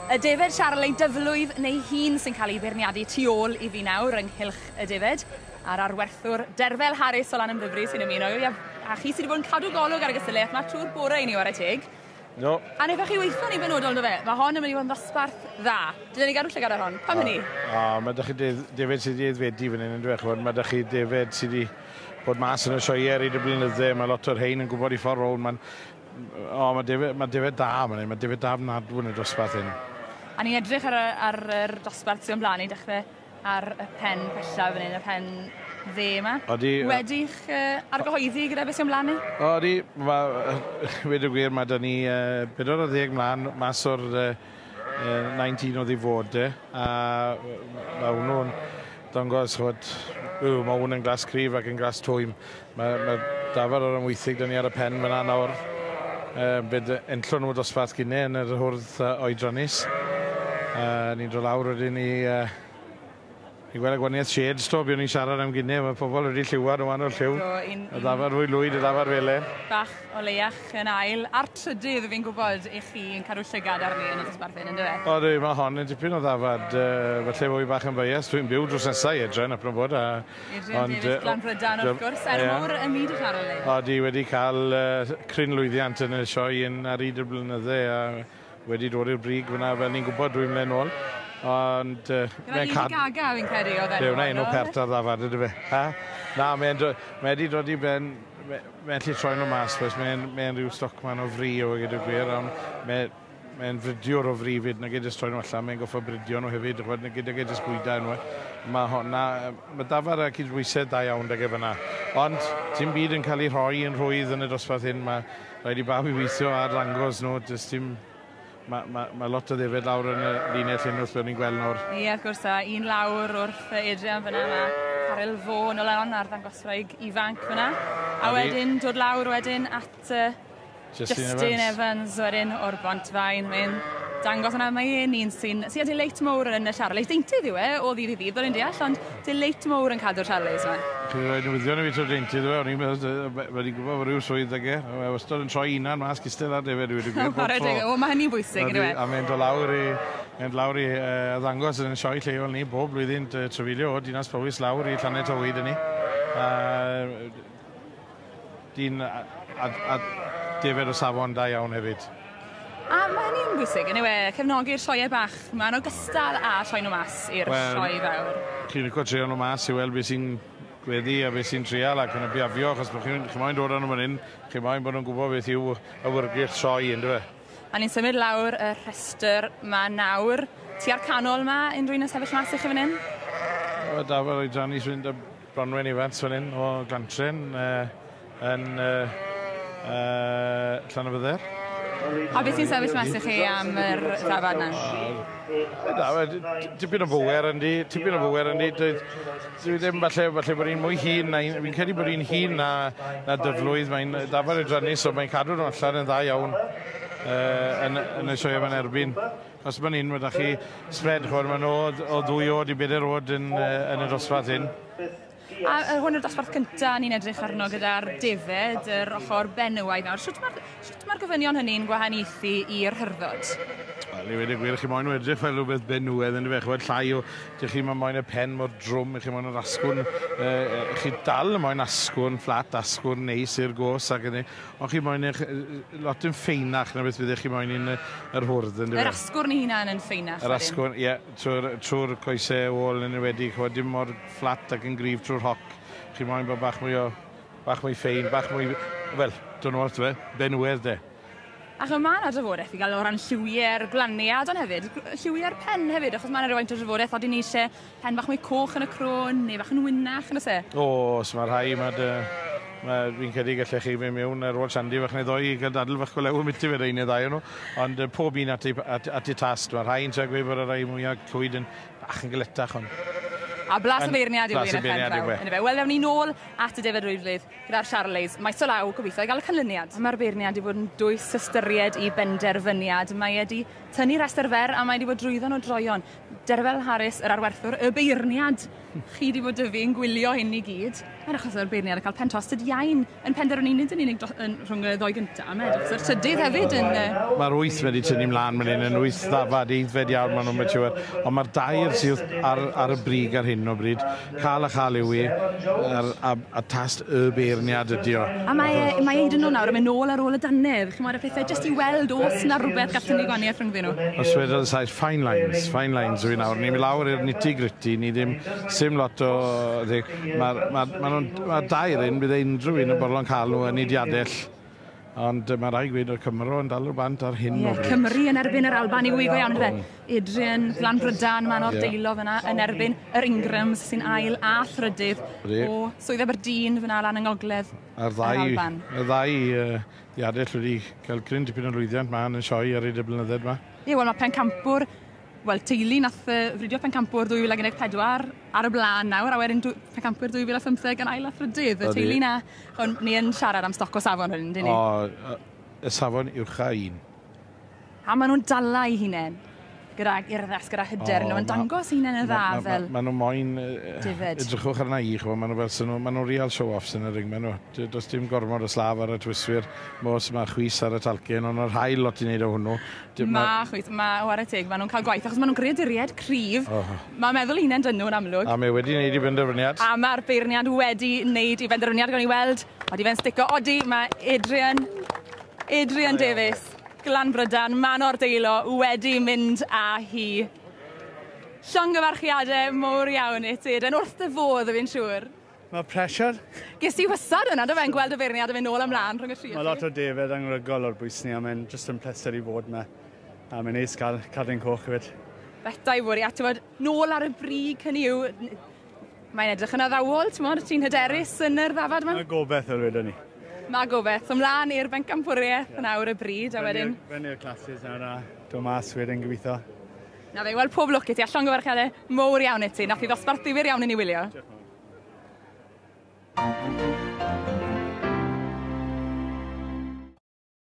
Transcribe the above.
Y defed Charlie dyflwydd neu hun sy'n cael ei beirniadu tu ôl I fi nawr ynghylch y defed. A'r arwerthwr Derfel Harris o lan ymddyfri sy'n ymuno. A chi sydd wedi bod yn cadw golwg ar y gystadleuaeth yma trwy'r bore I ni war y teg. No. A nefach chi weithio ni benodol, no fe? Mae hon yn mynd I fod yn ddosbarth dda. Dydyn ni gadw lle gadael hon. Pam hynny? Mae ddech chi defed sydd wedi aeddfedu fan hyn yn dweud. Mae ddech chi defed sydd wedi bod mas yn y sioe ar 'yd y blynydde. Mae lot o'r hein yn gwybod I ffordd rôl. Mae defed da. Mae defed da fnadw yn y dosbarth hyn. A ni'n edrych ar yr dosbarth sy'n blaen I dechrau ar y pen pella fan hyn, y pen dde yma. Wedi'ch argyhoeddi gyda beth sy'n blaen ni? Odi, wedi gwir, mae da ni 40 mlaen mas o'r 19 oedd I fod. A mae hwnnw'n dangos chod, mae hwnnw yn glas cryf ac yn glas twym. Mae dafod o'r ymwythig da ni ar y pen fyna nawr. Bydd enllwn nhw dosbarth gynnau yn yr hwrdd oedranus. Ni'n dod lawr wedyn I gweld y gwaniaeth shades to, byddwn ni'n siarad am gynnau, mae pobl wedi lliwad o wahanol lliw. Y ddafad fwy lwyd, y ddafad fele. Bach o leiach yn ail. A'r trydydd fi'n gwybod I chi yn cadw llygad arni yn y dosbarth hyn, ynddo fe? Odi, mae hon yn dipyn o ddafad. Falle fwy bach yn bias, dwi'n byw drws nesau edrych yn bod. Adrian Davies Glanfrydan wrth gwrs, mawr y myd y Charlie. Odi, wedi cael cryn lwyddiant yn y sioe ar 'yd y blynydde a wedi dod i'r brig fyna fel ni'n gwybod dwi'n mlaen ôl. Ond... Mae'n gaga fi'n credu o ddyn nhw. Dew na enw pert ar ddafad ydw fe. Na, mae wedi dod I ben... Mae'n lli troi nhw mas, mae'n rhyw stocman o fri o gyda gwir, ond mae'n fridiwr o fri fyd, na gyda'r troi nhw allan, mae'n goffa bridio nhw hefyd, na gyda'r sbwyda nhw. Mae dafad a cydbwysau da iawn da gyda fyna. Ond, dim byd yn cael ei rhoi yn rhwydd yn y dosbarth hyn, mae rhaid I bawb I weithio ar ddangos nhw, Mae lot o ddefed lawr yn y linell hyn wrth bod ni'n gweld nawr. Ie, wrth gwrs, un lawr wrth Adrian fyna, mae Caryl Vaughan o lan ar ddangosfraig ifanc fyna. A wedyn, dod lawr wedyn at Justin Evans wedyn o'r Bontfaen. Mae'n dangos yna, mae un sy'n delight mowr yn y Charlies. Deintydd yw o ddydd I ddydd, bod yn deall, ond delight mowr yn cadw'r Charlies yma. Chi wedi newyddion I fi tro deintydd yw o'n i'n wedi gwybod fod rhyw swydd ag Mae wastad yn troi unan mas gystel ar defed wedi gwybod. Mae hynny'n bwysig, yw e? A mae'n dod lawr I ddangos yn y sioe lleol ni bob blwyddyn trefilio o Dinas Powys lawr I Llanet Tywyd yn ni. Dyn a defed o safon da iawn hefyd. A mae hynny'n bwysig, yn yw e, cefnogi'r sioe bach. Mae'n ogystal a sioe nhw mas i'r sioe fawr. Chi'n licio trio nhw mas I weld beth sy'n gweddi a beth sy'n trial ac yn y biafio, achos chi moyn dod â nhw fan hyn, chi moyn bod nhw'n gwybod beth yw awyrgych sioe, ynddo fe? A ni'n symud lawr y rhestr ma nawr. Ti ar canol ma, unrhyw un yn sefyll mas I chi fan hyn? Dafod oedrani sy'n mynd â Bronwen Evans fan hyn o Glantren yn Llanfydder. A beth sy'n sefyll mas I chi am yr ddafad na? Tipyn o bwer yndi, Dwi ddim falle bod hi'n mwy hun, fi'n credu bod hi'n hun na dyflwydd, mae'n dafod oedrani, so mae'n cadw nhw allan yn dda iawn yn y sioe yma'n erbyn. Os mae'n un, mae da chi spread, mae'n o 2 oed I 4 oed yn y dosbarth hyn. A hwn yw'r dosbarth cyntaf ni'n edrych arno gyda'r defed, yr ochr benywaidd nawr. Sut mae'r gofynion hynny'n gwahaniaethu i'r hyrddod? Wel, I wedi gwir, chi moyn o edrych fel rhywbeth benwedd yn y fe. Chwed llai o, chi moyn y pen mor drwm, chi moyn o'r asgwrn, chi dal moyn asgwrn, fflat asgwrn neis i'r gos ac yna. Ond chi moyn lot yn ffeinach na beth fyddech chi moyn yr hwrdd yn y fe. Yr asgwrn I hunan yn ffeinach? Yr asgwrn, ie, trwy'r coesau ôl yn y wedi, chwed dim mor fflat ac yn grif trwy'r hoc. Chi moyn bod bach mwy ffein, bach mwy, wel, dwi'n wrth fe, benwedd de. Ac mae yna drafodaeth I gael o ran lliwiau'r glaniad ond hefyd, lliwiau'r pen hefyd, achos mae yna rhywfaint o drafodaeth oedden ni eisiau pen bach mwy coch yn y crôn, neu bach yn wynach yn y se? Os, mae'r rhai, fi'n credu gallech chi fynd mewn ar ôl siandi fach neu ddoi I gael dadl fach golew am iti fe rein neu ddau nhw, ond pob un at ei tast, mae'r rhai'n tra gweud bod y rhai mwyaf clwyd yn bach yn galetach ond. A blas y beirniad yw un y pen fawr. Wel, ewn ni nôl at y defed rwyflydd gyda'r Charlies. Mae so law gobeithio I gael y canlyniad. Mae'r beirniad wedi bod yn dwys ystyried I benderfyniad. Mae wedi tynnu restr fer a mae wedi bod drwyddon o droion. Derfel Harris, yr arwerthwr, y beirniad. Chi wedi bod y fi'n gwylio hyn i gyd. Mae'n achos o'r beirniad yn cael pen tost iain yn penderfynu nid yn unig rhwng y ddoi gyntaf. Mae'n achos o'r trydydd hefyd yn... Mae'r 8 wedi tynnu mlaen fan hyn yn 8 ddafad, eiddfed iawn maen nhw'n mature. Ond mae'r 2 sydd ar y brig ar hyn o bryd. Cael a chael yw i, a tast y beirniad ydi o. A mae eid yn nhw nawr yn mynd nôl ar ôl y dannedd. Chi'n meddwl pethau jyst i weld os na rhywbeth gallen ni gwaniaeth rhwngddyn nhw. Os wedodd y saith, fine lines yw i nawr. Ni'n mynd lawr i'r nitty-gritty, ni ddim sim lot o... Mae'r 2 un, bydd unrhyw un yn borlo'n cael nhw yn idiadell. Ond mae rai gwed o'r Cymro yn dal o bant ar hyn o bryd. Cymru yn erbyn yr Alban i wygo iawn fe. Adrian Flan Brydan, man o'r deilo fyna yn erbyn yr Ingrams sy'n ail a thrydydd o Swydd Aberdeen fyna lan yng Ngogledd yr Alban. Y ddau iadell wedi cael cryn dipyn o lwyddiant ma'n yn sioi ar ei blynyddoedd yma. Ie, wel mae Pencampwr, wel teulu nath fridio Pencampwr 2014 ar y blaen nawr, a wedyn Pencampwr 2015 yn ail a thrydydd. Y teulu na, ni yn siarad am stoc o safon hyn, dyn ni? O, y safon uwcha 1. A maen nhw'n dala i hunain, gyda urddas, gyda hyder, nhw'n dangos hunain y dda fel... Maen nhw moyn... Edrychwch arna i, maen nhw fel maen nhw real show-offs yn y ring, maen nhw. Does dim gormod o slaf ar y twiswyr, mos mae chwys ar y talcyn, ond o'r hael lot i wneud o hwnnw. Mae chwys, mae war y teg, maen nhw'n cael gwaith, achos maen nhw'n greaduried cryf. Mae'n meddwl hunain dyn nhw'n amlwg. A mae wedi wneud i benderfyniad. A mae'r beirniad wedi wneud i benderfyniad, gan i weld, wedi fe'n stico odi, mae Adrian Davies. Glan Brydan, man o'r deilo, wedi mynd a hi. Llongyfarchiadau mowr iawn i ti, yn wrth dy fodd, fi'n siŵr. Mae pressure. Ges ti wysad yna, dy fe'n gweld y beirniad yn mynd nôl ymlaen rhwng y tri. Mae lot o defyd angrygol o'r bwysni, a mae'n just yn pleser i fod yma. A mae'n neis gael cadw'n coch hefyd. Beta i fod i, a ti'n bod, nôl ar y brig hynny yw, mae'n edrych yn addawol, ti'n bod, ti'n hyderus yn yr ddafad yma? Mae gobeith o'r wedyn ni. Mae gobeith. Ymlaen i'r bencampwriaeth nawr y bryd, a wedyn... Feny'r classes nawr a do mas wedyn gobeithio. Na fe, wel pob lwc i ti, a llongyfarchiadau mowr iawn i ti. Nath i ddosbarth ddifyr iawn i ni wylio. Diolch yn fawr.